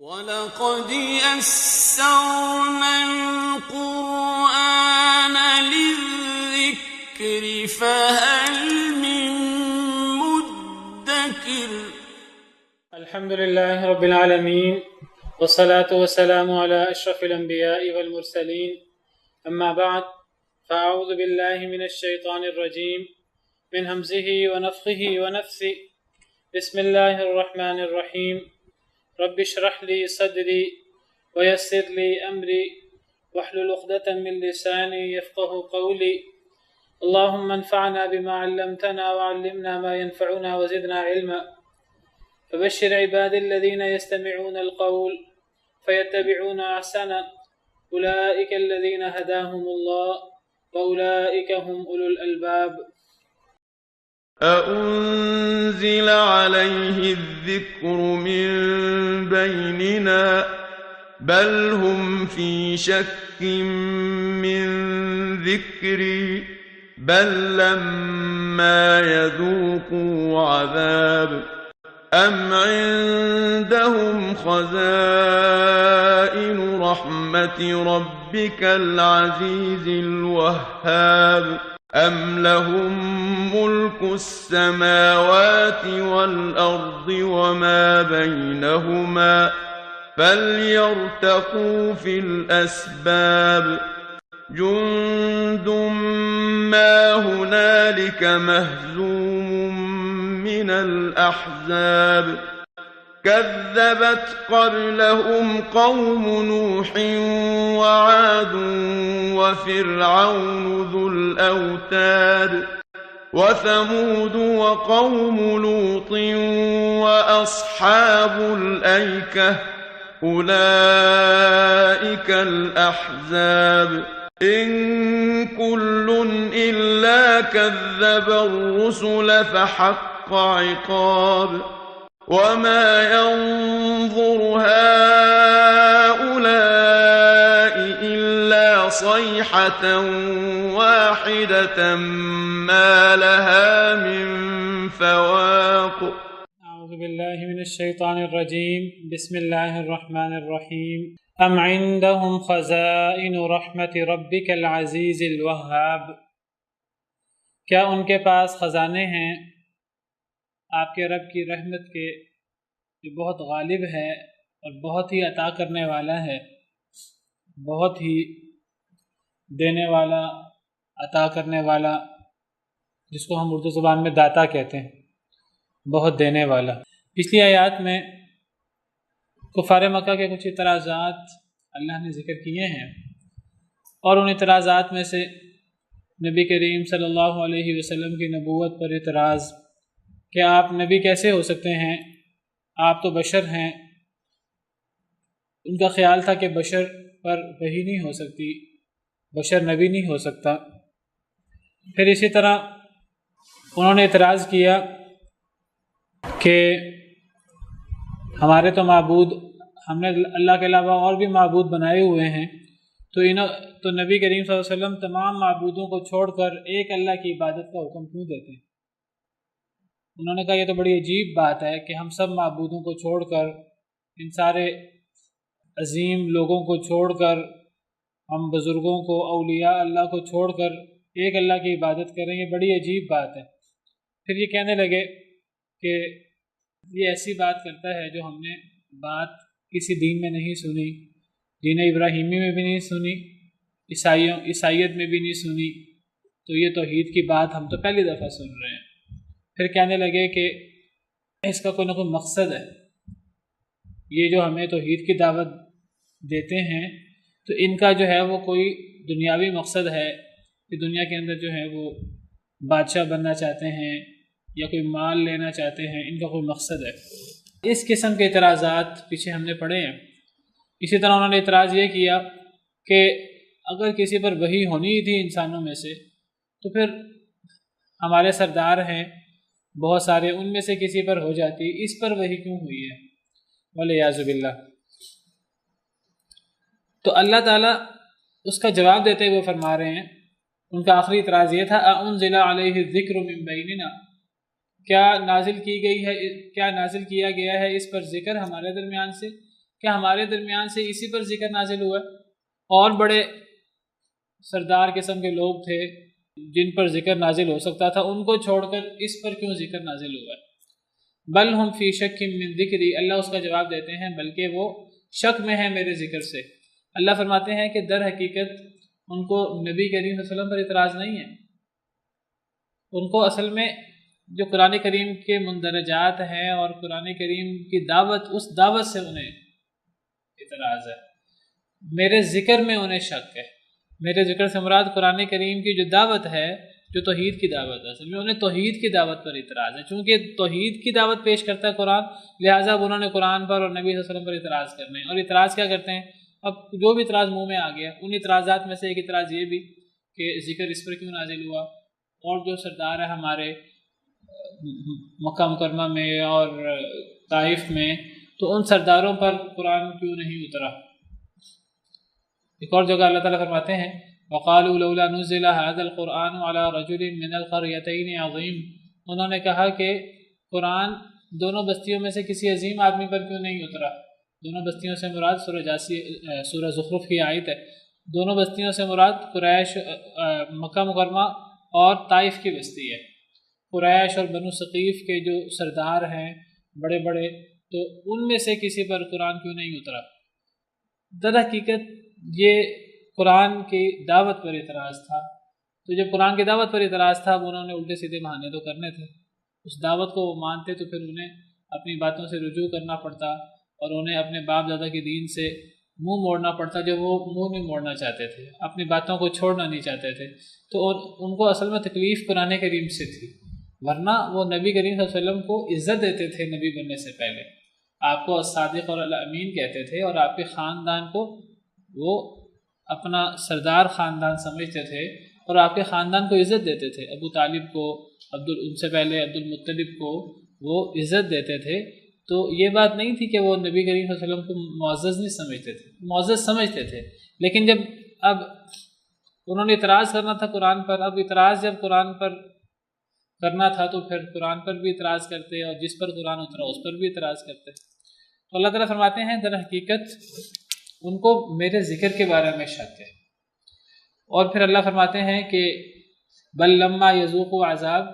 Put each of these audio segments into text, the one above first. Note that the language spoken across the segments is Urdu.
وَلَقَدْ يَسَّرْنَا الْقُرْآنَ لِلذِّكْرِ فَهَلْ مِن مُّدَّكِرٍ۔ الحمد لله رب العالمين والصلاة والسلام على أشرف الأنبياء والمرسلين، أما بعد فأعوذ بالله من الشيطان الرجيم من همزه ونفخه ونفثه. بسم الله الرحمن الرحيم. رب اشرح لي صدري ويسر لي أمري واحلل عقدة من لساني يفقه قولي. اللهم انفعنا بما علمتنا وعلمنا ما ينفعنا وزدنا علما. فبشر عبادي الذين يستمعون القول فيتبعون أحسنه، أولئك الذين هداهم الله وأولئك هم أولو الألباب. أأنزل عليه الذكر من بيننا بل هم في شك من ذكري بل لما يذوقوا عذاب أم عندهم خزائن رحمة ربك العزيز الوهاب أم لهم ملك السماوات والأرض وما بينهما فليرتقوا في الأسباب. جند ما هنالك مهزوم من الأحزاب كذبت قبلهم قوم نوح وعاد وفرعون ذو الأوتاد وثمود وقوم لوط وأصحاب الأيكة أولئك الأحزاب إن كل إلا كذب الرسل فحق عقاب وما ينظر هؤلاء إلا صيحة واحدة ما لها من فواق. أعوذ بالله من الشيطان الرجيم. بسم الله الرحمن الرحيم. أم عندهم خزائن رحمة ربك العزيز الوهاب. کیا ان کے پاس خزانے ہیں آپ کے رب کی رحمت کے جو بہت غالب ہے اور بہت ہی عطا کرنے والا ہے، بہت ہی دینے والا، عطا کرنے والا، جس کو ہم اردو زبان میں داتا کہتے ہیں، بہت دینے والا۔ پچھلی آیات میں کفار مکہ کے کچھ اعتراضات اللہ نے ذکر کیے ہیں، اور ان اعتراضات میں سے نبی کریم صلی اللہ علیہ وسلم کی نبوت پر اعتراض کہ آپ نبی کیسے ہو سکتے ہیں، آپ تو بشر ہیں۔ ان کا خیال تھا کہ بشر پر وحی نہیں ہو سکتی، بشر نبی نہیں ہو سکتا۔ پھر اسی طرح انہوں نے اعتراض کیا کہ ہمارے تو معبود، ہم نے اللہ کے علاوہ اور بھی معبود بنائے ہوئے ہیں، تو نبی کریم صلی اللہ علیہ وسلم تمام معبودوں کو چھوڑ کر ایک اللہ کی عبادت کا حکم کیوں دیتے ہیں؟ انہوں نے کہا یہ تو بڑی عجیب بات ہے کہ ہم سب معبودوں کو چھوڑ کر، ان سارے عظیم لوگوں کو چھوڑ کر، ہم بزرگوں کو، اولیاء اللہ کو چھوڑ کر ایک اللہ کی عبادت کریں، یہ بڑی عجیب بات ہے۔ پھر یہ کہنے لگے کہ یہ ایسی بات کرتا ہے جو ہم نے بات کسی دین میں نہیں سنی، دین ابراہیمی میں بھی نہیں سنی، عیسائیت میں بھی نہیں سنی، تو یہ توحید کی بات ہم تو پہلی دفعہ سن رہے ہیں۔ پھر کہنے لگے کہ اس کا کوئی نہ کوئی مقصد ہے، یہ جو ہمیں توحید کی دعوت دیتے ہیں تو ان کا جو ہے وہ کوئی دنیاوی مقصد ہے کہ دنیا کے اندر جو ہے وہ بادشاہ بننا چاہتے ہیں یا کوئی مال لینا چاہتے ہیں، ان کا کوئی مقصد ہے۔ اس قسم کے اعتراضات پیچھے ہم نے پڑھے ہیں۔ اسی طرح انہوں نے اعتراض یہ کیا کہ اگر کسی پر وحی ہونی تھی انسانوں میں سے تو پھر ہمارے سردار ہیں بہت سارے، ان میں سے کسی پر ہو جاتی، اس پر وحی کیوں ہوئی ہے؟ والعیاذ باللہ۔ تو اللہ تعالیٰ اس کا جواب دیتے ہوئے فرما رہے ہیں، ان کا آخری اعتراض یہ تھا اَأُنزِلَ عَلَيْهِ الذِّكْرُ مِن بَيْنِنَا، کیا نازل کیا گیا ہے اس پر ذکر ہمارے درمیان سے؟ کیا ہمارے درمیان سے اسی پر ذکر نازل ہوا ہے؟ اور بڑے سردار قسم کے لوگ تھے جن پر ذکر نازل ہو سکتا تھا، ان کو چھوڑ کر اس پر کیوں ذکر نازل ہوا ہے؟ بل ہم فی شک من ذکری، اللہ اس کا جواب دیتے ہیں بلکہ وہ شک میں ہیں میرے ذکر سے۔ اللہ فرماتے ہیں کہ در حقیقت ان کو نبی کریم صلی اللہ علیہ وسلم پر اعتراض نہیں ہے، ان کو اصل میں جو قرآن کریم کے مندرجات ہیں اور قرآن کریم کی دعوت، اس دعوت سے انہیں اعتراض ہے، میرے ذکر میں انہیں شک ہے۔ میرے ذکر سے مراد قرآن کریم کی جو دعوت ہے، جو توحید کی دعوت ہے، اصل میں انہیں توحید کی دعوت پر اعتراض ہے۔ چونکہ توحید کی دعوت پیش کرتا ہے قرآن، لہٰذا انہوں نے قرآن پر اور نبی صلی اللہ علیہ وسلم پر اعتراض کرنے ہیں۔ اور اعتراض کیا کرتے ہیں؟ اب جو بھی اعتراض منہ میں آ گیا، ان اعتراضات میں سے ایک اعتراض یہ بھی کہ ذکر اس پر کیوں نازل ہوا، اور جو سردار ہے ہمارے مکہ مکرمہ میں اور طائف میں، تو ان سرداروں پر قرآن کیوں نہیں اترا۔ ایک اور جگہ اللہ تعالیٰ فرماتے ہیں وَقَالُوا لَوْلَا نُزِّلَ هَذَا الْقُرْآنُ عَلَى رَجُلٍ مِّنَ الْقَرْيَتَيْنِ عَظِيمٍ، انہوں نے کہا کہ قرآن دونوں بستیوں میں سے کسی عظیم آدمی پر کیوں نہیں اترا۔ دونوں بستیوں سے مراد سورہ زخرف کی آیت ہے، دونوں بستیوں سے مراد قریش، مکہ مکرمہ اور طائف کی بستی ہے۔ قریش اور بنو ثقیف کے جو سردار ہیں بڑے بڑے، تو ان میں سے کسی پر قرآن کیوں نہیں اترا۔ در حقیقت یہ قرآن کی دعوت پر اعتراض تھا، تو جب قرآن کی دعوت پر اعتراض تھا، وہ انہوں نے الٹے سیدھے بہانے تو کرنے تھے۔ اس دعوت کو وہ مانتے تو پھر انہیں اپنی باتوں سے رجوع کرنا پڑتا اور انہیں اپنے باپ دادا کے دین سے منہ موڑنا پڑتا، جو وہ منہ نہیں موڑنا چاہتے تھے، اپنی باتوں کو چھوڑنا نہیں چاہتے تھے۔ تو ان کو اصل میں تکلیف قرآن کریم سے تھی، ورنہ وہ نبی کریم صلی اللہ علیہ وسلم کو عزت دیتے تھے۔ نبی بننے سے پہلے آپ کو الصادق اور الامین کہتے تھے، اور آپ کے خاندان کو وہ اپنا سردار خاندان سمجھتے تھے اور آپ کے خاندان کو عزت دیتے تھے۔ ابو طالب کو، ان سے پہلے عبد المطلب کو وہ عزت دیتے تھے۔ تو یہ بات نہیں تھی کہ وہ نبی کریم صلی اللہ علیہ وسلم کو معزز نہیں سمجھتے تھے، معزز سمجھتے تھے، لیکن جب اب انہوں نے اعتراض کرنا تھا قرآن پر، اب اعتراض جب قرآن پر کرنا تھا تو پھر قرآن پر بھی اعتراض کرتے اور جس پر قرآن اترا اس پر بھی اعتراض کرتے۔ تو اللہ تعالیٰ فرماتے ہیں در حقیقت ان کو میرے ذکر کے بارے میں شک ہے۔ اور پھر اللہ فرماتے ہیں کہ بل لما یذوقوا عذاب،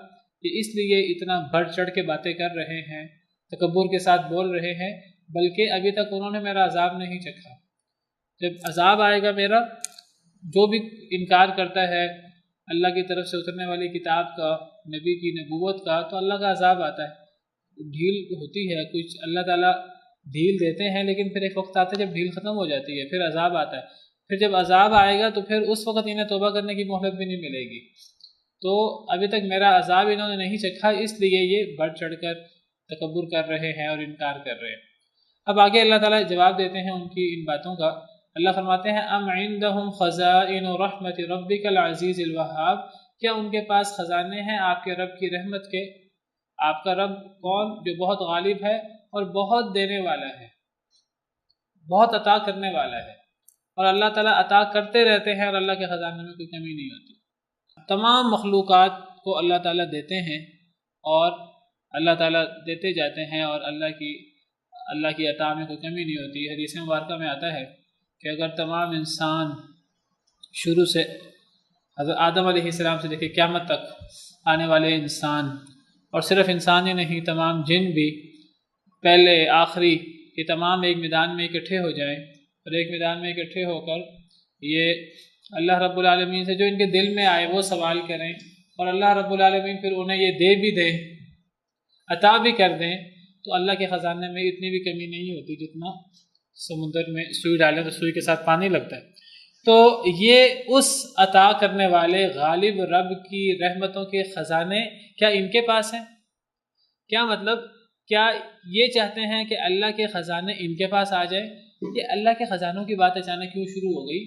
کہ اس لیے اتنا بڑھ چڑھ کے باتیں کر رہے ہیں، تکبر کے ساتھ بول رہے ہیں، بلکہ ابھی تک انہوں نے میرا عذاب نہیں چکھا۔ جب عذاب آئے گا میرا، جو بھی انکار کرتا ہے اللہ کی طرف سے اترنے والی کتاب کا، نبی کی نبوت کا، تو اللہ کا عذاب آتا ہے، ڈھیل ہوتی ہے کچھ، اللہ تعالیٰ ڈھیل دیتے ہیں، لیکن پھر ایک وقت آتا ہے جب ڈھیل ختم ہو جاتی ہے، پھر عذاب آتا ہے۔ پھر جب عذاب آئے گا تو پھر اس وقت انہیں توبہ کرنے کی مہلت بھی نہیں ملے گی۔ تو ابھی تک میرا عذاب انہوں نے نہیں چکھا، اس لیے یہ بڑھ چڑھ کر تکبر کر رہے ہیں اور انکار کر رہے ہیں۔ اب آگے اللہ تعالیٰ جواب دیتے ہیں ان کی ان باتوں کا۔ اللہ فرماتے ہیں ام عندهم خزائن رحمت ربک العزیز الوہاب، کیا ان کے پاس خزانے ہیں آپ کے رب کی رحمت کے؟ آپ کا رب کون؟ جو بہت غالب ہے اور بہت دینے والا ہے، بہت عطا کرنے والا ہے، اور اللہ تعالیٰ عطا کرتے رہتے ہیں اور اللہ کے خزانے میں کوئی کمی نہیں ہوتی۔ تمام مخلوقات کو اللہ تعالیٰ دیتے ہیں اور اللہ تعالیٰ دیتے جاتے ہیں، اور اللہ کی عطا میں کوئی کمی نہیں ہوتی۔ حدیث مبارکہ میں آتا ہے کہ اگر تمام انسان شروع سے حضرت آدم علیہ السلام سے لے کے قیامت تک آنے والے انسان، اور صرف انسان ہی نہیں تمام جن بھی، پہلے آخری، یہ تمام ایک میدان میں اکٹھے ہو جائیں اور ایک میدان میں اکٹھے ہو کر یہ اللہ رب العالمین سے جو ان کے دل میں آئے وہ سوال کریں، اور اللہ رب العالمین پھر انہیں یہ دے بھی دیں، عطا بھی کر دیں، تو اللہ کے خزانے میں اتنی بھی کمی نہیں ہوتی جتنا سمندر میں سوئی ڈالیں تو سوئی کے ساتھ پانی لگتا ہے۔ تو یہ اس عطا کرنے والے غالب رب کی رحمتوں کے خزانے کیا ان کے پاس ہیں؟ کیا مطلب، کیا یہ چاہتے ہیں کہ اللہ کے خزانے ان کے پاس آ جائے؟ یہ اللہ کے خزانوں کی بات اچانک کیوں شروع ہو گئی؟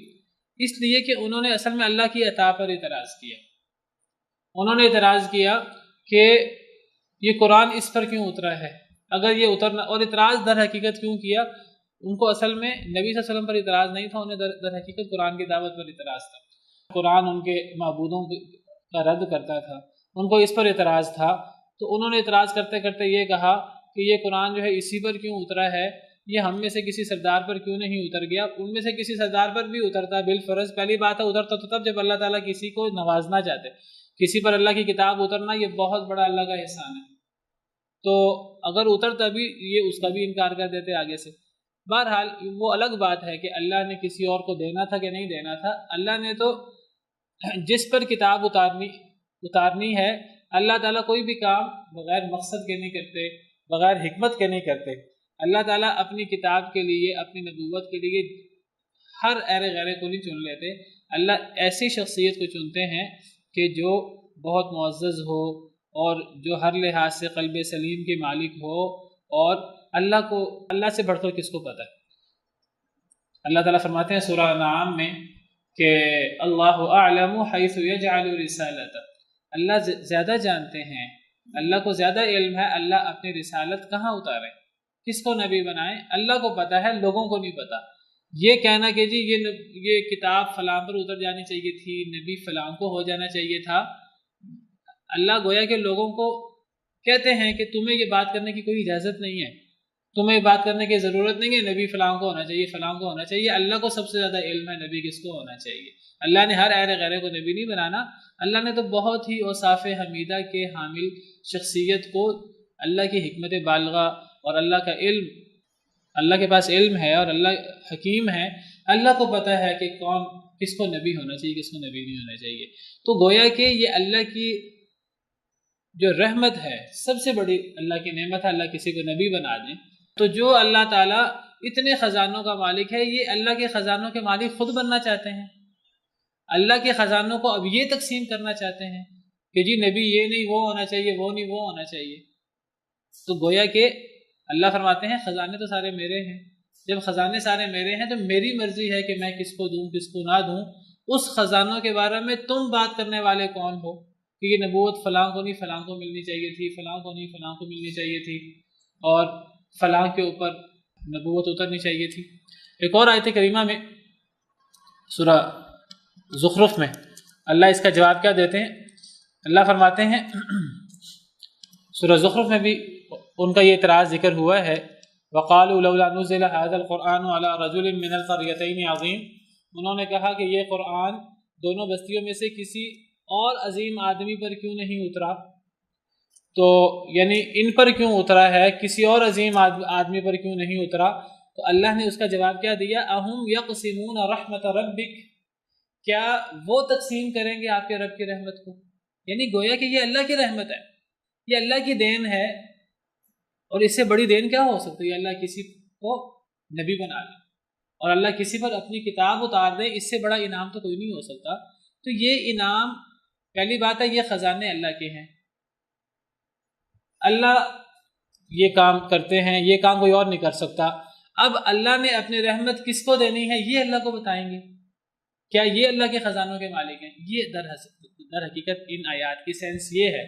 اس لیے کہ انہوں نے اصل میں اللہ کی عطا پر اعتراض کیا۔ انہوں نے اعتراض کیا کہ یہ قرآن اس پر کیوں اترا ہے، اگر یہ اترنا، اور اعتراض در حقیقت کیوں کیا؟ ان کو اصل میں نبی صلی اللہ علیہ وسلم پر اعتراض نہیں تھا، انہیں در حقیقت قرآن کی دعوت پر اعتراض تھا۔ قرآن ان کے معبودوں کا رد کرتا تھا، ان کو اس پر اعتراض تھا۔ تو انہوں نے اعتراض کرتے کرتے یہ کہا کہ یہ قرآن جو ہے اسی پر کیوں اترا ہے یہ ہم میں سے کسی سردار پر کیوں نہیں اتر گیا؟ ان میں سے کسی سردار پر بھی اترتا بالفرض، پہلی بات ہے اترتا تو تب جب اللہ تعالیٰ کسی کو نوازنا چاہتے، کسی پر اللہ کی کتاب اترنا یہ بہت بڑا اللہ کا احسان ہے، تو اگر اترتا بھی یہ اس کا بھی انکار کر دیتے آگے سے۔ بہرحال وہ الگ بات ہے کہ اللہ نے کسی اور کو دینا تھا کہ نہیں دینا تھا، اللہ نے تو جس پر کتاب اتارنی ہے، اللہ تعالیٰ کوئی بھی کام بغیر مقصد کے نہیں کرتے، بغیر حکمت کے نہیں کرتے۔ اللہ تعالیٰ اپنی کتاب کے لیے، اپنی نبوت کے لیے ہر ایرے غیرے کو نہیں چن لیتے، اللہ ایسی شخصیت کو چنتے ہیں کہ جو بہت معزز ہو اور جو ہر لحاظ سے قلب سلیم کے مالک ہو، اور اللہ سے بڑھ کر کس کو پتہ ہے۔ اللہ تعالیٰ فرماتے ہیں سورہ انعام میں کہ اللہ اعلم حیث یجعل رسالتہ، اللہ زیادہ جانتے ہیں، اللہ کو زیادہ علم ہے اللہ اپنی رسالت کہاں اتارے، کس کو نبی بنائے، اللہ کو پتہ ہے، لوگوں کو نہیں پتہ۔ یہ کہنا کہ جی یہ کتاب فلاں پر اتر جانی چاہیے تھی، نبی فلاں کو ہو جانا چاہیے تھا، اللہ گویا کہ لوگوں کو کہتے ہیں کہ تمہیں یہ بات کرنے کی کوئی اجازت نہیں ہے، تمہیں بات کرنے کی ضرورت نہیں ہے، نبی فلاں کو ہونا چاہیے، فلاں کو ہونا چاہیے۔ اللہ کو سب سے زیادہ علم ہے نبی کس کو ہونا چاہیے۔ اللہ نے ہر ایرے غیرے کو نبی نہیں بنانا، اللہ نے تو بہت ہی اوصاف حمیدہ کے حامل شخصیت کو، اللہ کی حکمت بالغہ اور اللہ کا علم، اللہ کے پاس علم ہے اور اللہ حکیم ہے، اللہ کو پتہ ہے کہ کون کس کو نبی ہونا چاہیے، کس کو نبی نہیں ہونا چاہیے۔ تو گویا کہ یہ اللہ کی جو رحمت ہے، سب سے بڑی اللہ کی نعمت ہے، اللہ کسی کو نبی بنا دیں۔ تو جو اللہ تعالیٰ اتنے خزانوں کا مالک ہے، یہ اللہ کے خزانوں کے مالک خود بننا چاہتے ہیں، اللہ کے خزانوں کو اب یہ تقسیم کرنا چاہتے ہیں کہ جی نبی یہ نہیں وہ ہونا چاہیے، وہ نہیں وہ ہونا چاہیے۔ تو گویا کہ اللہ فرماتے ہیں خزانے تو سارے میرے ہیں، جب خزانے سارے میرے ہیں تو میری مرضی ہے کہ میں کس کو دوں کس کو نہ دوں۔ اس خزانوں کے بارے میں تم بات کرنے والے کون ہو کہ یہ نبوت فلاں کو نہیں فلاں کو ملنی چاہیے تھی، فلاں کو نہیں فلاں کو ملنی چاہیے تھی، اور فلاں کے اوپر نبوت اترنی چاہیے تھی۔ ایک اور آیت کریمہ میں سورہ زخرف میں اللہ اس کا جواب کیا دیتے ہیں؟ اللہ فرماتے ہیں سورہ زخرف میں بھی ان کا یہ اعتراض ذکر ہوا ہے، وَقَالُوا لَوْلَا نُزِّلَ هَذَا الْقُرْآنُ عَلَىٰ رَجُلٍ مِّنَ الْقَرْيَتَيْنِ عَظِيمٍ، انہوں نے کہا کہ یہ قرآن دونوں بستیوں میں سے کسی اور عظیم آدمی پر کیوں نہیں اترا؟ تو یعنی ان پر کیوں اترا ہے، کسی اور عظیم آدمی پر کیوں نہیں اترا؟ تو اللہ نے اس کا جواب کیا دیا، اَهُمْ يَقْسِمُونَ رَحْمَةَ رَبِّكَ، کیا وہ تقسیم کریں گے آپ کے رب کی رحمت کو؟ یعنی گویا کہ یہ اللہ کی رحمت ہے، یہ اللہ کی دین ہے، اور اس سے بڑی دین کیا ہو سکتی ہے؟ اللہ کسی کو نبی بنا لے اور اللہ کسی پر اپنی کتاب اتار دے، اس سے بڑا انعام تو کوئی نہیں ہو سکتا۔ تو یہ انعام، پہلی بات ہے یہ خزانے اللہ کے ہیں، اللہ یہ کام کرتے ہیں، یہ کام کوئی اور نہیں کر سکتا۔ اب اللہ نے اپنی رحمت کس کو دینی ہے یہ اللہ کو بتائیں گے، کیا یہ اللہ کے خزانوں کے مالک ہیں؟ یہ در حقیقت ان آیات کی سینس یہ ہے،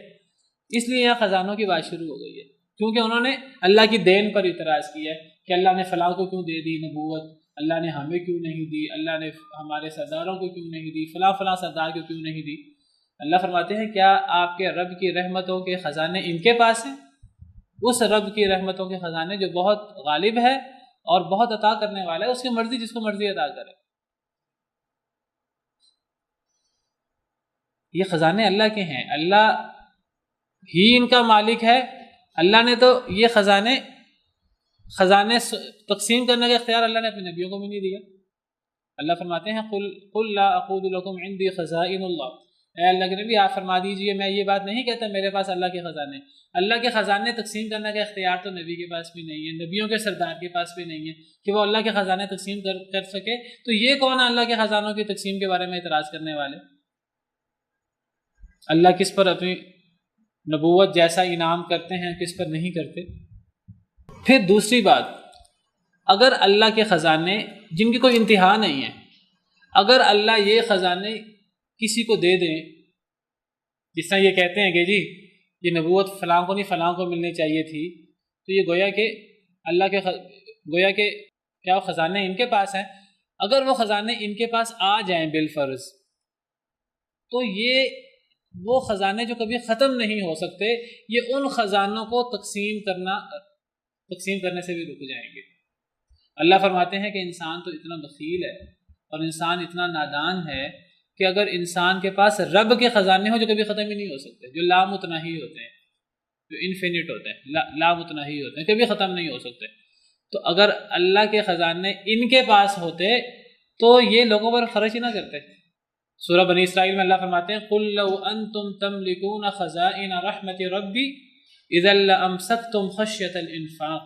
اس لیے یہاں خزانوں کی بات شروع ہو گئی ہے، کیونکہ انہوں نے اللہ کی دین پر اعتراض کیا ہے کہ اللہ نے فلاں کو کیوں دے دی نبوت، اللہ نے ہمیں کیوں نہیں دی، اللہ نے ہمارے سرداروں کو کیوں نہیں دی، فلاں فلاں سردار کو کیوں نہیں دی۔ اللہ فرماتے ہیں کیا آپ کے رب کی رحمتوں کے خزانے ان کے پاس ہیں؟ اس رب کی رحمتوں کے خزانے جو بہت غالب ہے اور بہت عطا کرنے والا ہے، اس کی مرضی جس کو مرضی عطا کرے۔ یہ خزانے اللہ کے ہیں، اللہ ہی ان کا مالک ہے۔ اللہ نے تو یہ خزانے تقسیم کرنے کا اختیار اللہ نے اپنے نبیوں کو بھی نہیں دیا۔ اللہ فرماتے ہیں قل لا اقول لكم عندي خزائن اللہ، اے اللہ کے نبی آپ فرما دیجئے میں یہ بات نہیں کہتا میرے پاس اللہ کے خزانے، اللہ کے خزانے تقسیم کرنے کا اختیار تو نبی کے پاس بھی نہیں ہے، نبیوں کے سردار کے پاس بھی نہیں ہے کہ وہ اللہ کے خزانے تقسیم کر سکے۔ تو یہ کون ہے اللہ کے خزانوں کی تقسیم کے بارے میں اعتراض کرنے والے؟ اللہ کس پر اپنی نبوت جیسا انعام کرتے ہیں، کس پر نہیں کرتے۔ پھر دوسری بات، اگر اللہ کے خزانے جن کی کوئی انتہا نہیں ہے، اگر اللہ یہ خزانے کسی کو دے دیں، جس طرح یہ کہتے ہیں کہ جی یہ نبوت فلاں کو نہیں فلاں کو ملنی چاہیے تھی، تو یہ گویا کہ اللہ کے گویا کہ کیا وہ خزانے ان کے پاس ہیں؟ اگر وہ خزانے ان کے پاس آ جائیں بالفرض، تو یہ وہ خزانے جو کبھی ختم نہیں ہو سکتے، یہ ان خزانوں کو تقسیم کرنے سے بھی رک جائیں گے۔ اللہ فرماتے ہیں کہ انسان تو اتنا بخیل ہے اور انسان اتنا نادان ہے کہ اگر انسان کے پاس رب کے خزانے ہوں جو کبھی ختم ہی نہیں ہو سکتے، جو لامتناہی ہوتے ہیں، جو انفینٹ ہوتے ہیں، لامتناہی ہوتے ہیں، کبھی ختم نہیں ہو سکتے، تو اگر اللہ کے خزانے ان کے پاس ہوتے تو یہ لوگوں پر خرچ ہی نہ کرتے۔ سورہ بنی اسرائیل میں اللہ فرماتے ہیں قُلْ لَوْ أَنْتُمْ تَمْلِكُونَ خَزَائِنَ رَحْمَةِ رَبِّي إِذًا لَأَمْسَكْتُمْ خَشْيَةَ الْإِنفَاقِ،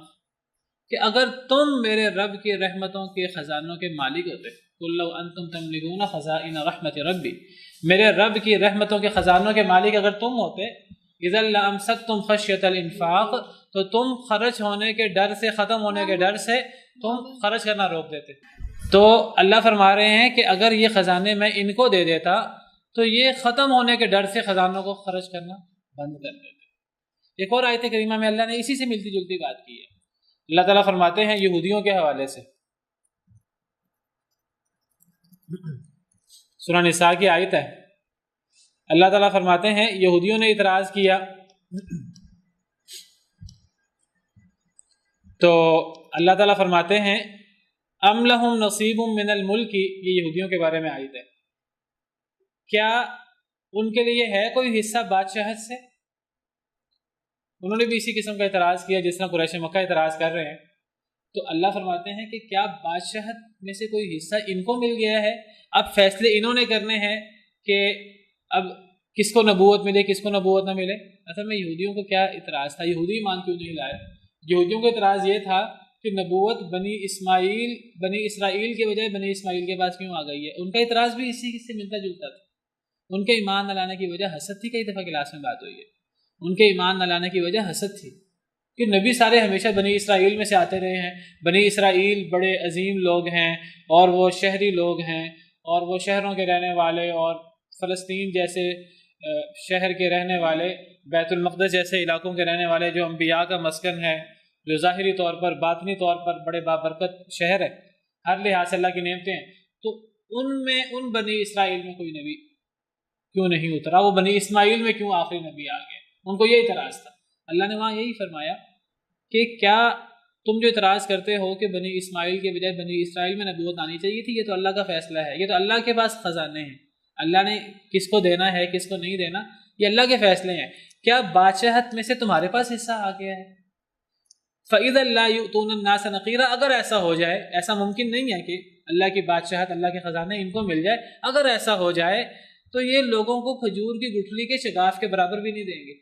کہ اگر تم میرے رب کی رحمتوں کے خزانوں کے مالک ہوتے، قُلْ لَوْ أَنْتُمْ تَمْلِكُونَ خَزَائِنَ رَحْمَةِ رَبِّي، میرے رب کی رحمتوں کے خزانوں کے مالک اگر تم ہوتے، إِذًا لَأَمْسَكْتُمْ خَشْيَةَ الْإِنفَاقِ، تو تم خرچ ہونے کے ڈر سے، ختم ہونے کے ڈر سے تم خرچ کرنا روک دیتے۔ تو اللہ فرما رہے ہیں کہ اگر یہ خزانے میں ان کو دے دیتا تو یہ ختم ہونے کے ڈر سے خزانوں کو خرچ کرنا بند کر دیتے۔ ایک اور آیت کریمہ میں اللہ نے اسی سے ملتی جلتی بات کی ہے۔ اللہ تعالیٰ فرماتے ہیں یہودیوں کے حوالے سے، سورہ نساء کی آیت ہے، اللہ تعالیٰ فرماتے ہیں یہودیوں نے اعتراض کیا تو اللہ تعالیٰ فرماتے ہیں ام لہم نصیب من الملک، یہ یہودیوں کے بارے میں آیت ہے، کیا ان کے لیے ہے کوئی حصہ بادشاہت سے؟ انہوں نے بھی اسی قسم کا اعتراض کیا جس طرح قریش مکہ اعتراض کر رہے ہیں۔ تو اللہ فرماتے ہیں کہ کیا بادشاہت میں سے کوئی حصہ ان کو مل گیا ہے؟ اب فیصلے انہوں نے کرنے ہیں کہ اب کس کو نبوت ملے کس کو نبوت نہ ملے۔ اصل میں یہودیوں کو کیا اعتراض تھا؟ یہودی ایمان کیوں نہیں لائے؟ یہودیوں کو اعتراض یہ تھا کہ نبوت بنی اسرائیل کے بجائے بنی اسماعیل کے پاس کیوں آ گئی ہے؟ ان کا اعتراض بھی اسی سے ملتا جلتا تھا۔ ان کے ایمان نہ لانے کی وجہ حسد تھی، کئی دفعہ کلاس میں بات ہوئی ہے، ان کے ایمان نہ لانے کی وجہ حسد تھی کہ نبی سارے ہمیشہ بنی اسرائیل میں سے آتے رہے ہیں، بنی اسرائیل بڑے عظیم لوگ ہیں اور وہ شہری لوگ ہیں اور وہ شہروں کے رہنے والے اور فلسطین جیسے شہر کے رہنے والے، بیت المقدس جیسے علاقوں کے رہنے والے جو انبیاء کا مسکن ہے، جو ظاہری طور پر باطنی طور پر بڑے بابرکت شہر ہے، ہر لحاظ سے اللہ کی نعمتیں ہیں، تو ان بنی اسرائیل میں کوئی نبی کیوں نہیں اترا؟ وہ بنی اسماعیل میں کیوں آخری نبی آ گئے؟ ان کو یہ اعتراض تھا۔ اللہ نے وہاں یہی فرمایا کہ کیا تم جو اعتراض کرتے ہو کہ بنی اسماعیل کے بجائے بنی اسرائیل میں نبوت آنی چاہیے تھی، یہ تو اللہ کا فیصلہ ہے، یہ تو اللہ کے پاس خزانے ہیں، اللہ نے کس کو دینا ہے کس کو نہیں دینا یہ اللہ کے فیصلے ہیں۔ کیا بادشاہت میں سے تمہارے پاس حصہ آ گیا ہے؟ فَإِذَا لَا يُؤْتُونَ النَّاسَ نَقِيرًا، اگر ایسا ہو جائے، ایسا ممکن نہیں ہے کہ اللہ کی بادشاہت اللہ کے خزانے ان کو مل جائے، اگر ایسا ہو جائے تو یہ لوگوں کو کھجور کی گٹھلی کے شگاف کے برابر بھی نہیں دیں گے،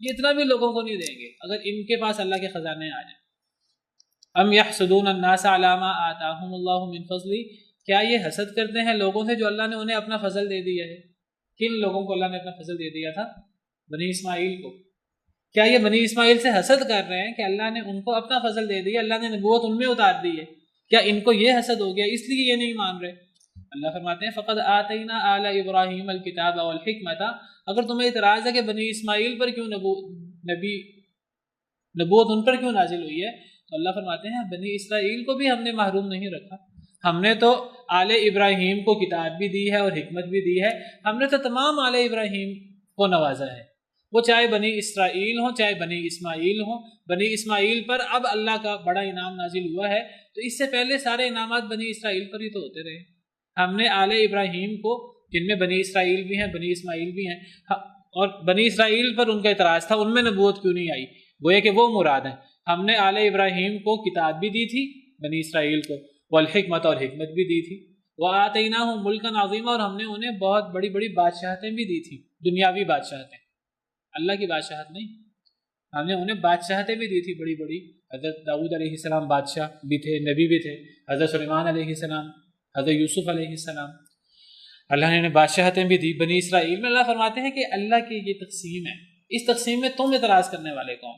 یہ اتنا بھی لوگوں کو نہیں دیں گے اگر ان کے پاس اللہ کے خزانے آ جائیں۔ ام یحسدون الناس علی ما آتاہم اللہ من فضل، کیا یہ حسد کرتے ہیں لوگوں سے جو اللہ نے انہیں اپنا فضل دے دیا ہے؟ کن لوگوں کو اللہ نے اپنا فضل دے دیا تھا؟ بنی اسماعیل کو۔ کیا یہ بنی اسماعیل سے حسد کر رہے ہیں کہ اللہ نے ان کو اپنا فضل دے دیا، اللہ نے نبوت ان میں اتار دی ہے؟ کیا ان کو یہ حسد ہو گیا اس لیے یہ نہیں مان رہے؟ اللہ فرماتے ہیں فقد آتینا آل ابراہیم الکتاب والحکمت، اگر تمہیں اعتراض ہے کہ بنی اسماعیل پر کیوں نبوت ان پر کیوں نازل ہوئی ہے، تو اللہ فرماتے ہیں بنی اسرائیل کو بھی ہم نے محروم نہیں رکھا، ہم نے تو آل ابراہیم کو کتاب بھی دی ہے اور حکمت بھی دی ہے، ہم نے تو تمام آل ابراہیم کو نوازا ہے، وہ چاہے بنی اسرائیل ہوں چاہے بنی اسماعیل ہوں۔ بنی اسماعیل پر اب اللہ کا بڑا انعام نازل ہوا ہے، تو اس سے پہلے سارے انعامات بنی اسرائیل پر ہی تو ہوتے رہے۔ ہم نے آل ابراہیم کو، جن میں بنی اسرائیل بھی ہیں بنی اسماعیل بھی ہیں، اور بنی اسرائیل پر ان کا اعتراض تھا ان میں نبوت کیوں نہیں آئی، گویا کہ وہ مراد ہے۔ ہم نے آل ابراہیم کو کتاب بھی دی تھی بنی اسرائیل کو، والحکمت اور حکمت بھی دی تھی، وآتیناہم ملکا عظیما، اور ہم نے انہیں بہت بڑی بڑی بادشاہتیں بھی دی تھی، دنیاوی بادشاہتیں، اللہ کی بادشاہت نہیں، ہم نے انہیں بادشاہتیں بھی دی تھی بڑی بڑی۔ حضرت داؤد علیہ السلام بادشاہ بھی تھے، نبی بھی تھے، حضرت سلیمان علیہ السلام، حضرت یوسف علیہ السلام، اللہ نے انہیں بادشاہتیں بھی دی۔ بنی اسرائیل میں اللہ فرماتے ہیں کہ اللہ کی یہ تقسیم ہے، اس تقسیم میں تم اعتراض کرنے والے کون؟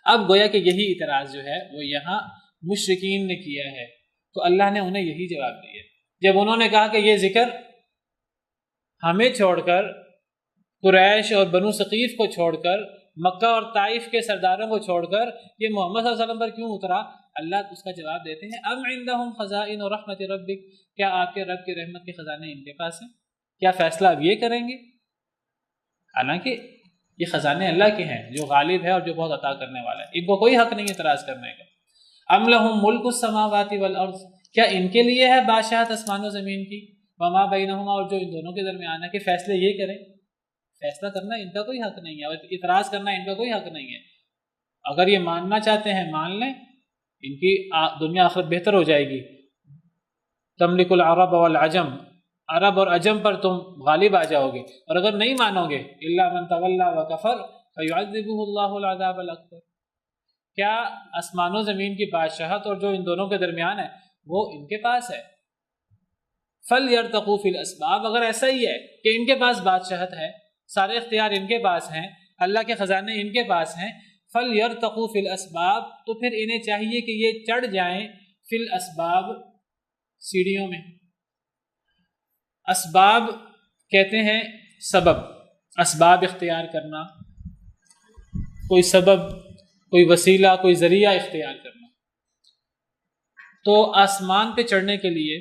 اب گویا کہ یہی اعتراض جو ہے وہ یہاں مشرکین نے کیا ہے، تو اللہ نے انہیں یہی جواب دیا جب انہوں نے کہا کہ یہ ذکر ہمیں چھوڑ کر، قریش اور بنو ثقیف کو چھوڑ کر، مکہ اور طائف کے سرداروں کو چھوڑ کر یہ محمد صلی اللہ علیہ وسلم پر کیوں اترا؟ اللہ اس کا جواب دیتے ہیں ام عندہم خزائن رحمت ربک، کیا آپ کے رب کے رحمت کے خزانے ان کے پاس ہیں؟ کیا فیصلہ اب یہ کریں گے؟ حالانکہ یہ خزانے اللہ کے ہیں جو غالب ہے اور جو بہت عطا کرنے والا ہے، ان کو کوئی حق نہیں اعتراض کرنے کا۔ ام لہم ملک السماوات والارض، کیا ان کے لیے ہے بادشاہت آسمان و زمین کی، وما بینہما، اور جو ان دونوں کے درمیان ہے، کہ فیصلے یہ کریں؟ فیصلہ کرنا ان کا کوئی حق نہیں ہے، اور اعتراض کرنا ان کا کوئی حق نہیں ہے۔ اگر یہ ماننا چاہتے ہیں مان لیں، ان کی دنیا آخرت بہتر ہو جائے گی۔ تملک العرب والعجم، عرب اور عجم پر تم غالب آ جاؤ گے، اور اگر نہیں مانو گے الا من تولی وکفر فیعذبہ اللہ العذاب الاکبر، کیا آسمان و زمین کی بادشاہت اور جو ان دونوں کے درمیان ہے وہ ان کے پاس ہے؟ فلیرتقوا فی الاسباب، اگر ایسا ہی ہے کہ ان کے پاس بادشاہت ہے، سارے اختیار ان کے پاس ہیں، اللہ کے خزانے ان کے پاس ہیں، فلیرتقوا فی الاسباب، تو پھر انہیں چاہیے کہ یہ چڑھ جائیں فی الاسباب، سیڑھیوں میں۔ اسباب کہتے ہیں سبب، اسباب اختیار کرنا، کوئی سبب، کوئی وسیلہ، کوئی ذریعہ اختیار کرنا۔ تو آسمان پہ چڑھنے کے لیے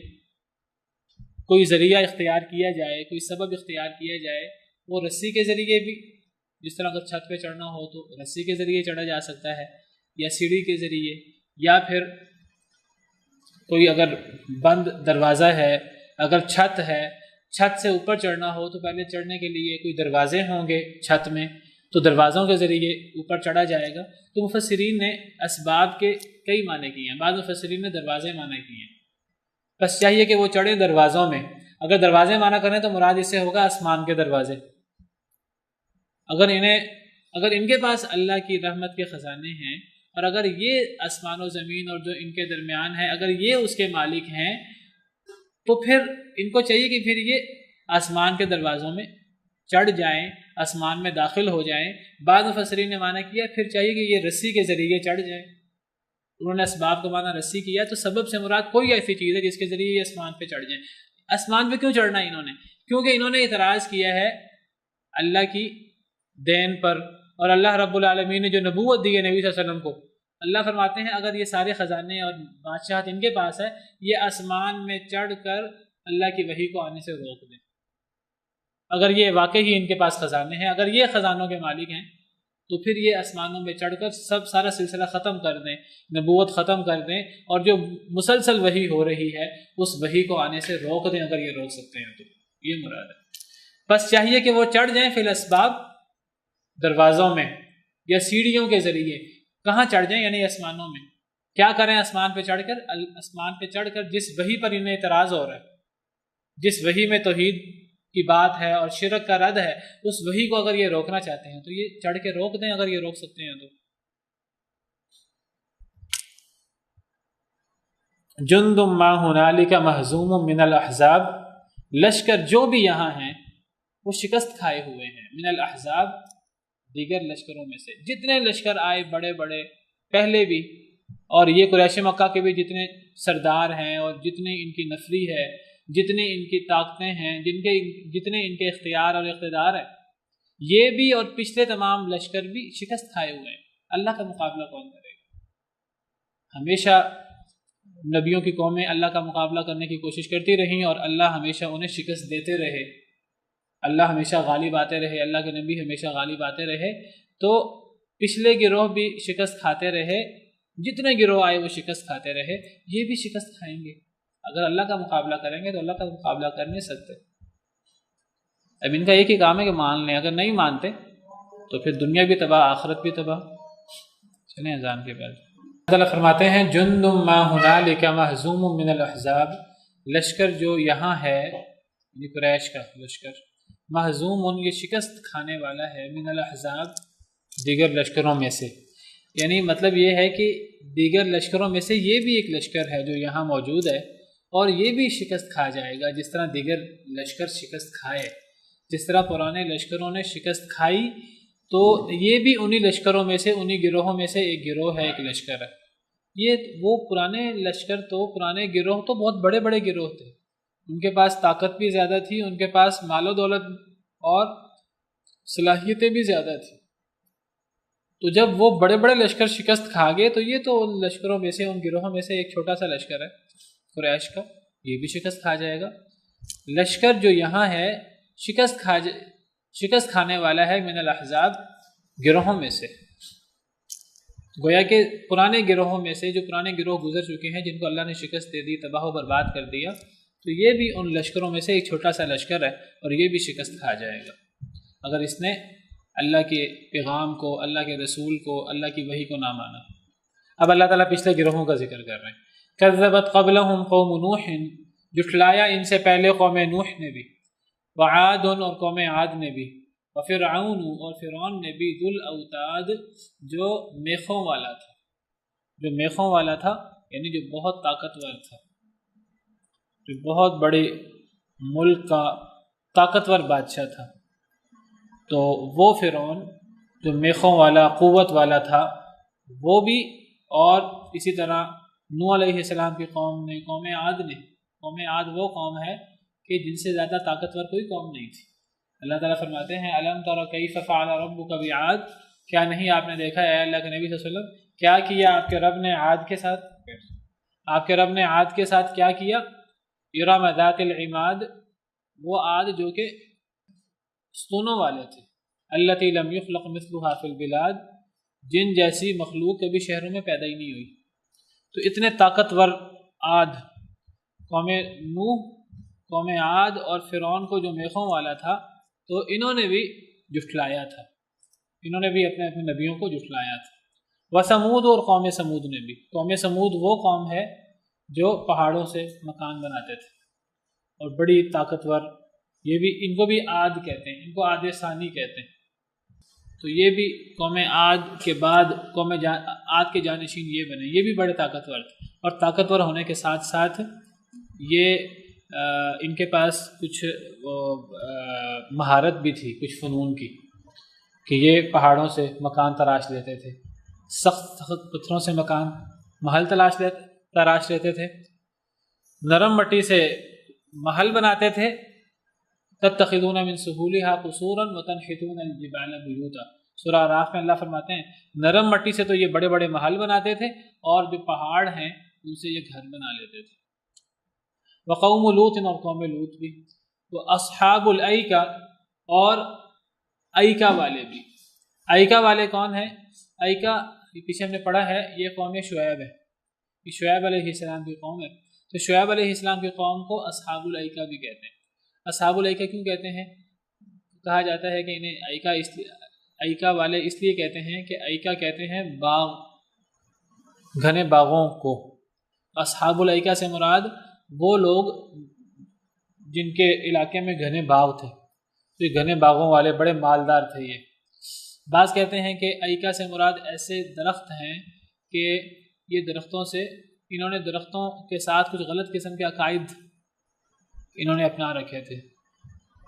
کوئی ذریعہ اختیار کیا جائے، کوئی سبب اختیار کیا جائے، وہ رسی کے ذریعے بھی، جس طرح اگر چھت پہ چڑھنا ہو تو رسی کے ذریعے چڑھا جا سکتا ہے، یا سیڑھی کے ذریعے، یا پھر کوئی اگر بند دروازہ ہے، اگر چھت ہے، چھت سے اوپر چڑھنا ہو تو پہلے چڑھنے کے لیے کوئی دروازے ہوں گے چھت میں، تو دروازوں کے ذریعے اوپر چڑھا جائے گا۔ تو مفسرین نے اسباب کے کئی معنی کیے ہیں، بعض مفسرین نے دروازے معنی کیے ہیں، بس چاہیے کہ وہ چڑھیں دروازوں میں۔ اگر دروازے معنی کریں تو مراد اس سے ہوگا آسمان کے دروازے۔ اگر ان کے پاس اللہ کی رحمت کے خزانے ہیں، اور اگر یہ آسمان و زمین اور جو ان کے درمیان ہے اگر یہ اس کے مالک ہیں، تو پھر ان کو چاہیے کہ پھر یہ آسمان کے دروازوں میں چڑھ جائیں، آسمان میں داخل ہو جائیں۔ بعض مفسرین نے معنی کیا پھر چاہیے کہ یہ رسی کے ذریعے چڑھ جائیں، انہوں نے اسباب کا معنی رسی کیا، تو سبب سے مراد کوئی ایسی چیز ہے جس کے ذریعے یہ آسمان پہ چڑھ جائیں۔ آسمان پہ کیوں چڑھنا ہے انہوں نے؟ کیونکہ انہوں نے اعتراض کیا ہے اللہ کی دین پر، اور اللہ رب العالمین نے جو نبوت دی ہے نبی صلی اللہ علیہ وسلم کو، اللہ فرماتے ہیں اگر یہ سارے خزانے اور بادشاہت ان کے پاس ہے، یہ آسمان میں چڑھ کر اللہ کی وحی کو آنے سے روک دیں۔ اگر یہ واقعی ان کے پاس خزانے ہیں، اگر یہ خزانوں کے مالک ہیں، تو پھر یہ آسمانوں میں چڑھ کر سارا سلسلہ ختم کر دیں، نبوت ختم کر دیں، اور جو مسلسل وحی ہو رہی ہے اس وحی کو آنے سے روک دیں، اگر یہ روک سکتے ہیں تو یہ مراد ہے۔ بس چاہیے کہ وہ چڑھ جائیں فی الاسباب، دروازوں میں یا سیڑھیوں کے ذریعے۔ کہاں چڑھ جائیں؟ یعنی آسمانوں میں۔ کیا کریں آسمان پہ چڑھ کر؟ آسمان پہ چڑھ کر جس وحی پر انہیں اعتراض ہو رہا ہے، جس وحی میں توحید کی بات ہے اور شرک کا رد ہے، اس وحی کو اگر یہ روکنا چاہتے ہیں تو یہ چڑھ کے روک دیں، اگر یہ روک سکتے ہیں تو۔ جند ما ہنالک مہزوم من الاحزاب، لشکر جو بھی یہاں ہیں وہ شکست کھائے ہوئے ہیں، من الاحزاب دیگر لشکروں میں سے، جتنے لشکر آئے بڑے بڑے پہلے بھی، اور یہ قریش مکہ کے بھی جتنے سردار ہیں اور جتنے ان کی نفری ہے، جتنے ان کی طاقتیں ہیں، جتنے ان کے اختیار اور اقتدار ہے، یہ بھی اور پچھلے تمام لشکر بھی شکست کھائے ہوئے ہیں۔ اللہ کا مقابلہ کون کرے گا؟ ہمیشہ نبیوں کی قومیں اللہ کا مقابلہ کرنے کی کوشش کرتی رہیں، اور اللہ ہمیشہ انہیں شکست دیتے رہے، اللہ ہمیشہ غالب آتے رہے، اللہ کے نبی ہمیشہ غالب آتے رہے۔ تو پچھلے گروہ بھی شکست کھاتے رہے، جتنے گروہ آئے وہ شکست کھاتے رہے، یہ بھی شکست کھائیں گے۔ اگر اللہ کا مقابلہ کریں گے تو اللہ کا مقابلہ کر نہیں سکتے۔ اب ان کا ایک ہی کام ہے کہ مان لیں، اگر نہیں مانتے تو پھر دنیا بھی تباہ، آخرت بھی تباہ۔ چلیں اذان کے بعد اللہ فرماتے ہیں جند ما ہنالک مہزوم من الاحزاب، لشکر جو یہاں ہے یعنی قریش کا لشکر، مہزوم یہ شکست کھانے والا ہے، من الاحزاب دیگر لشکروں میں سے، یعنی مطلب یہ ہے کہ دیگر لشکروں میں سے یہ بھی ایک لشکر ہے جو یہاں موجود ہے، اور یہ بھی شکست کھا جائے گا جس طرح دیگر لشکر شکست کھائے، جس طرح پرانے لشکروں نے شکست کھائی، تو یہ بھی انہی لشکروں میں سے، انہی گروہوں میں سے ایک گروہ ہے، ایک لشکر ہے۔ یہ وہ پرانے لشکر تو پرانے گروہ تو بہت بڑے بڑے گروہ تھے، ان کے پاس طاقت بھی زیادہ تھی، ان کے پاس مال و دولت اور صلاحیتیں بھی زیادہ تھیں۔ تو جب وہ بڑے بڑے لشکر شکست کھا گئے تو یہ تو ان لشکروں میں سے، ان گروہوں میں سے ایک چھوٹا سا لشکر ہے قریش کا، یہ بھی شکست کھا جائے گا۔ لشکر جو یہاں ہے شکست کھانے والا ہے من الاحزاب گروہوں میں سے۔ گویا کہ پرانے گروہوں میں سے جو پرانے گروہ گزر چکے ہیں جن کو اللہ نے شکست دے دی، تباہ و برباد کر دیا، تو یہ بھی ان لشکروں میں سے ایک چھوٹا سا لشکر ہے اور یہ بھی شکست کھا جائے گا اگر اس نے اللہ کے پیغام کو، اللہ کے رسول کو، اللہ کی وحی کو نہ مانا۔ اب اللہ تعالیٰ پچھلے گروہوں کا ذکر کر رہے ہیں۔ کذبت قبلہم قوم نوح، جھٹلایا ان سے پہلے قوم نوح نے بھی، وعاد اور قوم عاد نے بھی، وفرعون اور فرعون نے بھی، ذو الاوتاد جو میخوں والا تھا، جو میخوں والا تھا یعنی جو بہت طاقتور تھا، جو بہت بڑے ملک کا طاقتور بادشاہ تھا۔ تو وہ فرعون جو میخوں والا قوت والا تھا وہ بھی، اور اسی طرح نوح علیہ السلام کی قوم نے، قوم عاد وہ قوم ہے کہ جن سے زیادہ طاقتور کوئی قوم نہیں تھی۔ اللہ تعالیٰ فرماتے ہیں الم تر کیف فعل ربک بعاد، کیا نہیں آپ نے دیکھا ہے اللہ کے نبی صلی اللہ علیہ وسلم کیا کیا آپ کے رب نے عاد کے ساتھ، آپ کے رب نے عاد کے ساتھ کیا کیا؟ ارم ذات العماد، وہ عاد جو کہ ستونوں والے تھے، التی لم یخلق مثلها فی البلاد، جن جیسی مخلوق کبھی شہروں میں پیدا ہی نہیں ہوئی۔ تو اتنے طاقتور عاد، قوم نوح، قوم عاد اور فرعون کو جو میخوں والا تھا، تو انہوں نے بھی جھٹلایا تھا، انہوں نے بھی اپنے اپنے نبیوں کو جھٹلایا تھا۔ وثمود اور قوم سمود نے بھی، قوم سمود وہ قوم ہے جو پہاڑوں سے مکان بناتے تھے اور بڑی طاقتور، یہ بھی ان کو بھی عاد کہتے ہیں، ان کو عاد ثانی کہتے ہیں۔ تو یہ بھی قوم عاد کے بعد قوم عاد کے جانشین یہ بنے، یہ بھی بڑے طاقتور تھے، اور طاقتور ہونے کے ساتھ ساتھ یہ ان کے پاس کچھ مہارت بھی تھی، کچھ فنون کی، کہ یہ پہاڑوں سے مکان تراش لیتے تھے، سخت سخت پتھروں سے مکان محل تراش لیتے تھے، نرم مٹی سے محل بناتے تھے، تتخذون من سهولها قصورا وتنحتون الجبال بیوتا۔ سورہ اعراف میں اللہ فرماتے ہیں نرم مٹی سے تو یہ بڑے بڑے محل بناتے تھے، اور جو پہاڑ ہیں ان سے یہ گھر بنا لیتے تھے۔ وقوم لوط اور قوم لوط بھی، وہ اصحاب الایکا اور ایکا والے بھی۔ ایکا والے کون ہیں؟ ایکا پیچھے ہم نے پڑھا ہے یہ قوم شعیب ہے، یہ شعیب علیہ السلام کی قوم ہے۔ تو شعیب علیہ السلام کی قوم کو اصحاب الایکا بھی کہتے ہیں۔ اصحاب الایکا کیوں کہتے ہیں؟ کہا جاتا ہے کہ انہیں ایکا والے اس لیے کہتے ہیں کہ ایکا کہتے ہیں باغ، گھنے باغوں کو۔ اصحاب الایکا سے مراد وہ لوگ جن کے علاقے میں گھنے باغ تھے، تو یہ گھنے باغوں والے بڑے مالدار تھے۔ یہ بعض کہتے ہیں کہ ایکا سے مراد ایسے درخت ہیں کہ یہ درختوں سے، انہوں نے درختوں کے ساتھ کچھ غلط قسم کے عقائد انہوں نے اپنا رکھے تھے،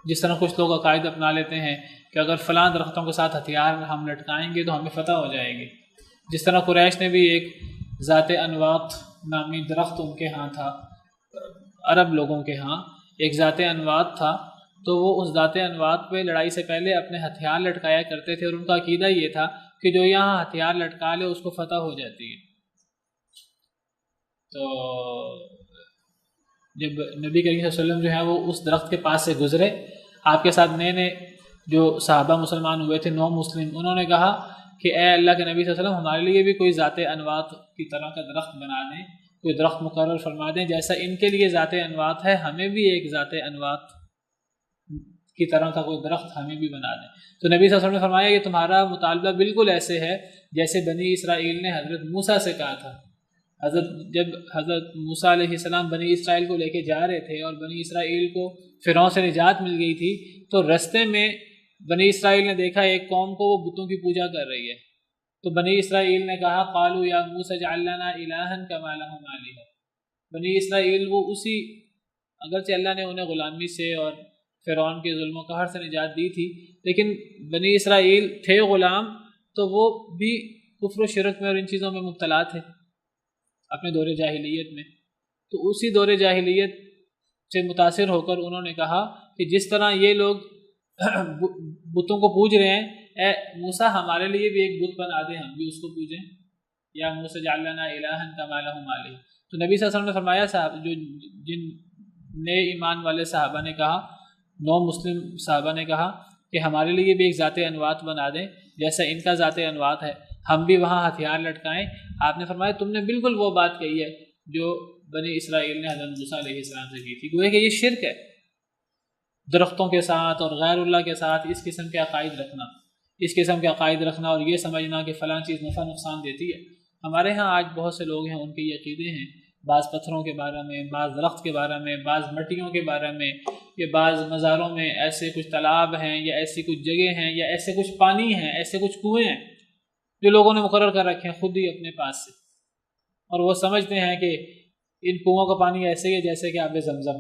جس طرح کچھ لوگ عقائد اپنا لیتے ہیں کہ اگر فلاں درختوں کے ساتھ ہتھیار ہم لٹکائیں گے تو ہمیں فتح ہو جائے گی۔ جس طرح قریش نے بھی ایک ذات انوات نامی درخت ان کے ہاں تھا، عرب لوگوں کے ہاں ایک ذات انوات تھا، تو وہ اس ذات انوات پہ لڑائی سے پہلے اپنے ہتھیار لٹکایا کرتے تھے، اور ان کا عقیدہ یہ تھا کہ جو یہاں ہتھیار لٹکا لے اس کو فتح ہو جاتی ہے۔ تو جب نبی کریم صلی اللہ علیہ وسلم جو ہے وہ اس درخت کے پاس سے گزرے، آپ کے ساتھ نئے نئے جو صحابہ مسلمان ہوئے تھے، نو مسلم، انہوں نے کہا کہ اے اللہ کے نبی صلی اللہ علیہ وسلم ہمارے لیے بھی کوئی ذات انوات کی طرح کا درخت بنا دیں، کوئی درخت مقرر فرما دیں، جیسا ان کے لیے ذات انوات ہے ہمیں بھی ایک ذات انوات کی طرح کا کوئی درخت ہمیں بھی بنا دیں۔ تو نبی صلی اللہ علیہ وسلم نے فرمایا کہ تمہارا مطالبہ بالکل ایسے ہے جیسے بنی اسرائیل نے حضرت موسیٰ سے کہا تھا۔ جب حضرت موسیٰ علیہ السلام بنی اسرائیل کو لے کے جا رہے تھے اور بنی اسرائیل کو فرعون سے نجات مل گئی تھی، تو رستے میں بنی اسرائیل نے دیکھا ایک قوم کو وہ بتوں کی پوجا کر رہی ہے، تو بنی اسرائیل نے کہا قالوا یا موسیٰ اجعل لنا الہا کما لہم آلہہ۔ بنی اسرائیل وہ اسی، اگرچہ اللہ نے انہیں غلامی سے اور فرعون کے ظلم و قہر سے نجات دی تھی، لیکن بنی اسرائیل تھے غلام، تو وہ بھی کفر و شرک میں اور ان چیزوں میں مبتلا تھے اپنے دور جاہلیت میں۔ تو اسی دور جاہلیت سے متاثر ہو کر انہوں نے کہا کہ جس طرح یہ لوگ بتوں کو پوج رہے ہیں، اے موسیٰ ہمارے لیے بھی ایک بت بنا دیں، ہم بھی اس کو پوجیں، یا موسیٰ اجعل لنا الہا کما لہم آلہہ۔ تو نبی صلی اللہ علیہ وسلم نے فرمایا، صاحب جو جن نئے ایمان والے صحابہ نے کہا، نو مسلم صحابہ نے کہا کہ ہمارے لیے بھی ایک ذات انوات بنا دیں جیسا ان کا ذات انوات ہے۔ ہم بھی وہاں ہتھیار لٹکائیں. آپ نے فرمایا تم نے بالکل وہ بات کہی ہے جو بنی اسرائیل نے حضرت موسیٰ علیہ السلام سے کی تھی. گویا کہ یہ شرک ہے درختوں کے ساتھ اور غیر اللہ کے ساتھ اس قسم کے عقائد رکھنا، اس قسم کے عقائد رکھنا اور یہ سمجھنا کہ فلاں چیز نفع نقصان دیتی ہے. ہمارے ہاں آج بہت سے لوگ ہیں ان کے یہ عقیدے ہیں، بعض پتھروں کے بارے میں، بعض درخت کے بارے میں، بعض مٹیوں کے بارے میں، کہ بعض مزاروں میں ایسے کچھ تالاب ہیں یا ایسی کچھ جگہ ہیں یا ایسے کچھ پانی ہیں، ایسے کچھ کنویں ہیں جو لوگوں نے مقرر کر رکھے ہیں خود ہی اپنے پاس سے، اور وہ سمجھتے ہیں کہ ان کنووں کا پانی ایسے ہی ہے جیسے کہ آب زمزم،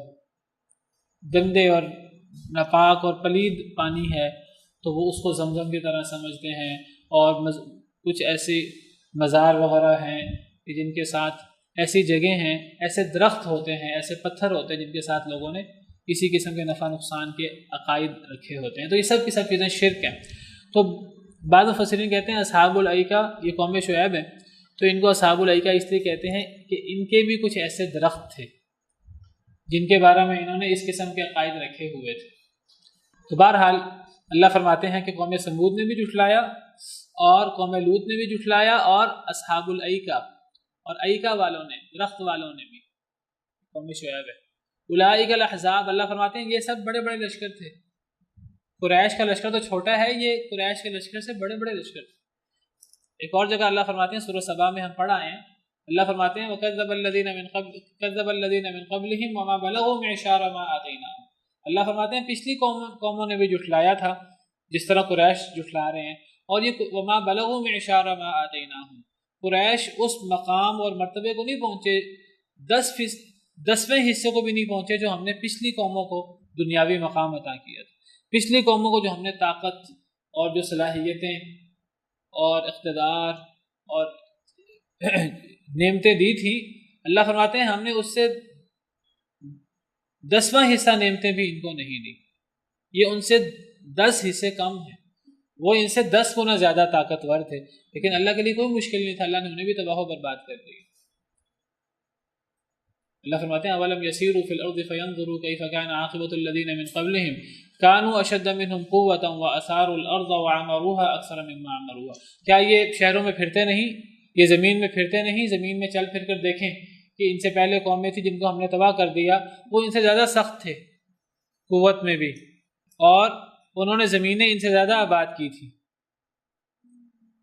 گندے اور ناپاک اور پلید پانی ہے تو وہ اس کو زمزم کی طرح سمجھتے ہیں. اور کچھ ایسی مزار وغیرہ ہیں کہ جن کے ساتھ ایسی جگہ ہیں، ایسے درخت ہوتے ہیں، ایسے پتھر ہوتے ہیں جن کے ساتھ لوگوں نے کسی قسم کے نفع نقصان کے عقائد رکھے ہوتے ہیں. تو یہ سب کی سب چیزیں شرک ہیں. تو بعض مفسرین کہتے ہیں اصحاب الایکہ یہ قوم شعیب ہیں، تو ان کو اصحاب الایکہ اس لیے کہتے ہیں کہ ان کے بھی کچھ ایسے درخت تھے جن کے بارے میں انہوں نے اس قسم کے عقائد رکھے ہوئے تھے. تو بہرحال اللہ فرماتے ہیں کہ قوم سمود نے بھی جھٹلایا اور قوم لوط نے بھی جھٹلایا اور اصحاب الایکہ اور ایکہ والوں نے، درخت والوں نے بھی، قوم شعیب ہے. اولئک الاحزاب، اللہ فرماتے ہیں یہ سب بڑے بڑے لشکر تھے. قریش کا لشکر تو چھوٹا ہے، یہ قریش کے لشکر سے بڑے بڑے لشکر تھے. ایک اور جگہ اللہ فرماتے ہیں سورہ سبا میں ہم پڑھ آئے ہیں، اللہ فرماتے ہیں وَكَذَّبَ الَّذِينَ مِن قَبْلِهِمْ وَمَا بَلَغُوا مِعْشَارَ مَا آتَيْنَاهُمْ. اللہ فرماتے ہیں پچھلی قوموں نے بھی جھٹلایا تھا جس طرح قریش جھٹلا رہے ہیں، اور یہ وَمَا بَلَغُوا مِعْشَارَ مَا آتَيْنَاهُمْ، قریش اس مقام اور مرتبے کو نہیں پہنچے، 10ویں حصے کو بھی نہیں پہنچے جو ہم نے پچھلی قوموں کو دنیاوی مقام عطا کیا تھا. پچھلی قوموں کو جو ہم نے طاقت اور جو صلاحیتیں اور اقتدار اور نعمتیں دی تھی، اللہ فرماتے ہیں ہم نے اس سے 10واں حصہ نعمتیں بھی ان کو نہیں دی. یہ ان سے 10 حصے کم ہیں، وہ ان سے 10 گنا زیادہ طاقتور تھے، لیکن اللہ کے لیے کوئی مشکل نہیں تھا، اللہ نے انہیں بھی تباہ و برباد کر دی. اللہ فرماتے ہیں اولم یسیروا فی الارض فینظروا کیف کان عاقبۃ الذین من قبلہم کانوا اشد منہم قوۃ واثاروا الارض وعمروها اکثر مما عمروها. کیا یہ شہروں میں پھرتے نہیں، یہ زمین میں پھرتے نہیں، زمین میں چل پھر کر دیکھیں کہ ان سے پہلے قومیں تھیں جن کو ہم نے تباہ کر دیا، وہ ان سے زیادہ سخت تھے قوت میں بھی، اور انہوں نے زمینیں ان سے زیادہ آباد کی تھی،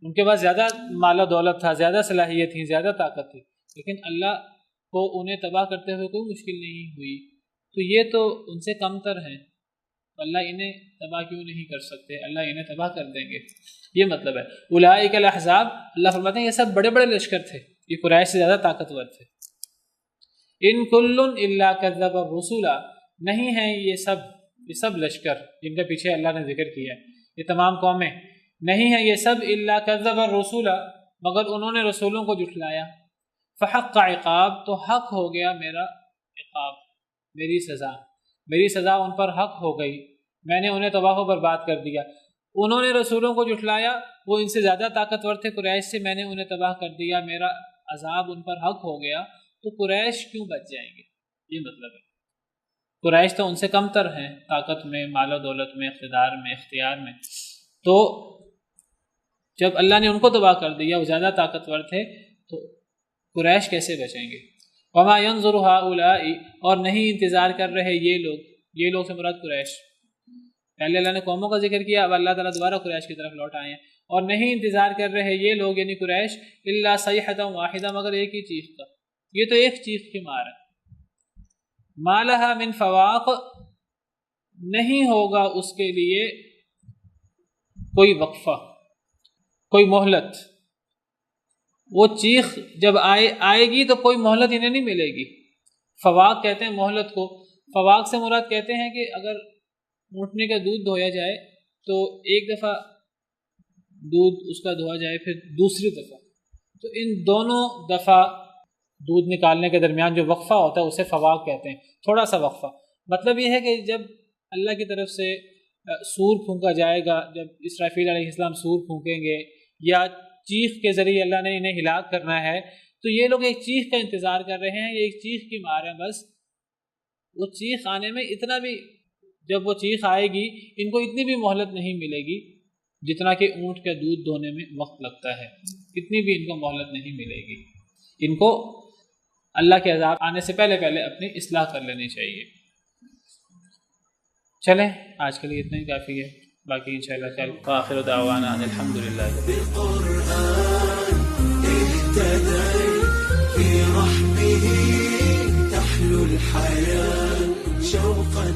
ان کے پاس زیادہ مال و دولت تھا، زیادہ صلاحیت تھی، زیادہ طاقت تھی، لیکن اللہ کو انہیں تباہ کرتے ہوئے کوئی مشکل نہیں ہوئی. تو یہ تو ان سے کم تر ہیں، اللہ انہیں تباہ کیوں نہیں کر سکتے، اللہ انہیں تباہ کر دیں گے. یہ مطلب ہے. اولئک الاحزاب، اللہ فرماتے ہیں یہ سب بڑے بڑے لشکر تھے، یہ قریش سے زیادہ طاقتور تھے. ان کل الا کذب الرسل، نہیں ہیں یہ سب لشکر جن کے پیچھے اللہ نے ذکر کیا ہے، یہ تمام قومیں نہیں ہیں یہ سب الا کذب الرسل، مگر انہوں نے رسولوں کو جھٹلایا. فحق عقاب، تو حق ہو گیا میرا عقاب، میری سزا ان پر حق ہو گئی، میں نے انہیں تباہ و برباد کر دیا. انہوں نے رسولوں کو جھٹلایا، وہ ان سے زیادہ طاقتور تھے قریش سے، میں نے انہیں تباہ کر دیا، میرا عذاب ان پر حق ہو گیا. تو قریش کیوں بچ جائیں گے، یہ مطلب ہے. قریش تو ان سے کم تر ہیں طاقت میں، مال و دولت میں، اقتدار میں، اختیار میں. تو جب اللہ نے ان کو تباہ کر دیا، وہ زیادہ طاقتور تھے، تو قریش کیسے بچیں گے. وما ينظر هؤلاء، اور نہیں انتظار کر رہے یہ لوگ سے مراد قریش. پہلے اللہ نے قوموں کا ذکر کیا، اب اللہ تعالیٰ دوبارہ قریش کی طرف لوٹ آئے ہیں. اور نہیں انتظار کر رہے یہ لوگ یعنی قریش الا صیحۃ واحدہ، مگر ایک ہی چیخ کا. یہ تو ایک چیخ کی مار ہے. ما لها من فواق، نہیں ہوگا اس کے لیے کوئی وقفہ، کوئی مہلت. وہ چیخ جب آئے گی تو کوئی مہلت انہیں نہیں ملے گی. فواق کہتے ہیں مہلت کو. فواق سے مراد کہتے ہیں کہ اگر اونٹنے کا دودھ دھویا جائے تو ایک دفعہ دودھ اس کا دھویا جائے پھر دوسری دفعہ، تو ان دونوں دفعہ دودھ نکالنے کے درمیان جو وقفہ ہوتا ہے اسے فواق کہتے ہیں، تھوڑا سا وقفہ. مطلب یہ ہے کہ جب اللہ کی طرف سے سور پھونکا جائے گا، جب اسرافیل علیہ السلام سور پھونکیں گے یا چیخ کے ذریعے اللہ نے انہیں ہلاک کرنا ہے، تو یہ لوگ ایک چیخ کا انتظار کر رہے ہیں، یہ ایک چیخ کی مار ہے بس. وہ چیخ آنے میں اتنا بھی، جب وہ چیخ آئے گی ان کو اتنی بھی مہلت نہیں ملے گی جتنا کہ اونٹ کا دودھ دھونے میں وقت لگتا ہے، اتنی بھی ان کو مہلت نہیں ملے گی۔ ان کو اللہ کے عذاب آنے سے پہلے اپنی اصلاح کر لینی چاہیے۔ چلیں آج کے لیے اتنا ہی کافی ہے، باقی انشاءاللہ کل آخر دعوانا الحمدللہ۔ في رحمه تحلو الحياة شوقا